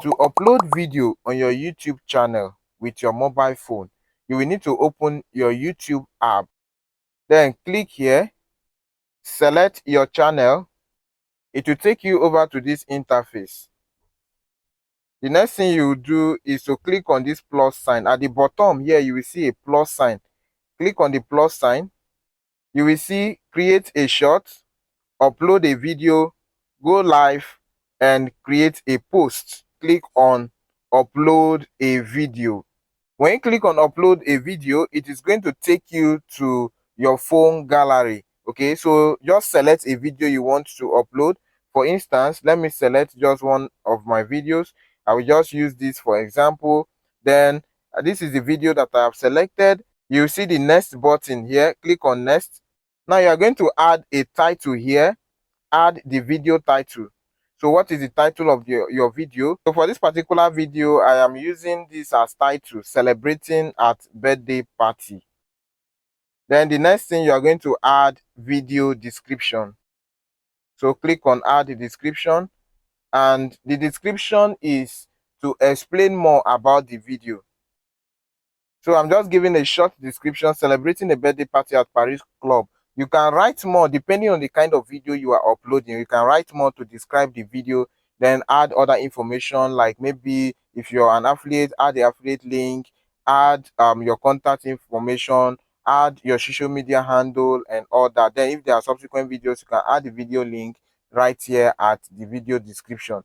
To upload video on your YouTube channel with your mobile phone, you will need to open your YouTube app. Then click here, select your channel. It will take you over to this interface. The next thing you will do is to click on this plus sign. At the bottom here, you will see a plus sign. Click on the plus sign. You will see create a short, upload a video, go live, and create a post. Click on upload a video. When you click on upload a video, it is going to take you to your phone gallery. Okay, so just select a video you want to upload. For instance, let me select just one of my videos. I will just use this for example. Then this is the video that I have selected. You see the next button here. Click on next. Now you are going to add a title here. Add the video title. So what is the title of your video? So for this particular video, I am using this as title, celebrating at birthday party. Then the next thing, you are going to add video description. So click on add the description, and the description is to explain more about the video. So I'm just giving a short description, celebrating a birthday party at Paris Club. You can write more depending on the kind of video you are uploading. You can write more to describe the video, then add other information, like maybe if you're an affiliate, add the affiliate link, add your contact information, add your social media handle and all that. Then if there are subsequent videos, you can add the video link right here at the video description.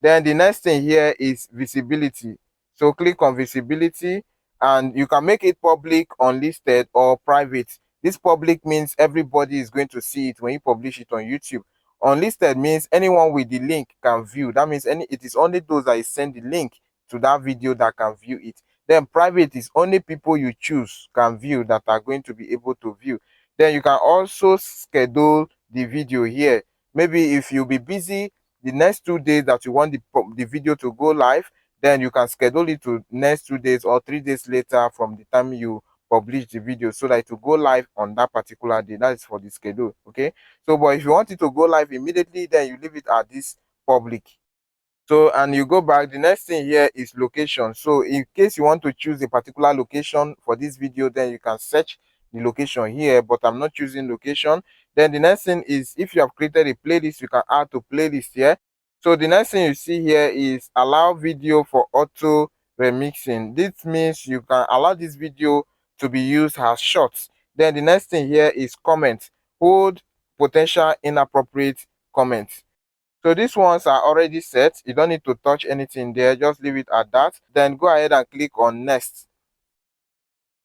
Then the next thing here is visibility. So click on visibility, and you can make it public, unlisted, or private. This public means everybody is going to see it when you publish it on YouTube. Unlisted means anyone with the link can view. That means it is only those that send the link to that video that can view it. Then private is only people you choose can view, that are going to be able to view. Then you can also schedule the video here. Maybe if you'll be busy the next 2 days that you want the video to go live, then you can schedule it to next 2 days or 3 days later from the time you publish the video, so that it will go live on that particular day. That is for the schedule. Okay, so but if you want it to go live immediately, then you leave it at this public. So, and you go back. The next thing here is location. So in case you want to choose a particular location for this video, then you can search the location here, but I'm not choosing location. Then the next thing is, if you have created a playlist, you can add to playlist here. So the next thing you see here is allow video for auto remixing. This means you can allow this video to be used as shorts. Then the next thing here is comment. Hold potential inappropriate comments. So these ones are already set. You don't need to touch anything there. Just leave it at that. Then go ahead and click on next.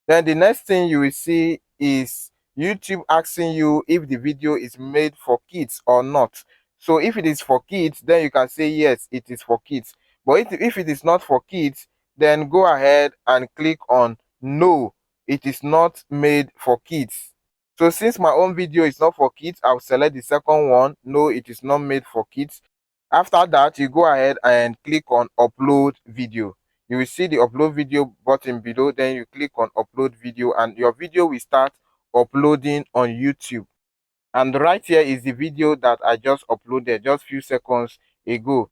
Then the next thing you will see is YouTube asking you if the video is made for kids or not. So if it is for kids, then you can say yes, it is for kids. But if it is not for kids, then go ahead and click on no, it is not made for kids. So since my own video is not for kids, I'll select the second one, no, it is not made for kids. After that, you go ahead and click on upload video. You will see the upload video button below. Then you click on upload video, and your video will start uploading on YouTube. And right here is the video that I just uploaded just few seconds ago.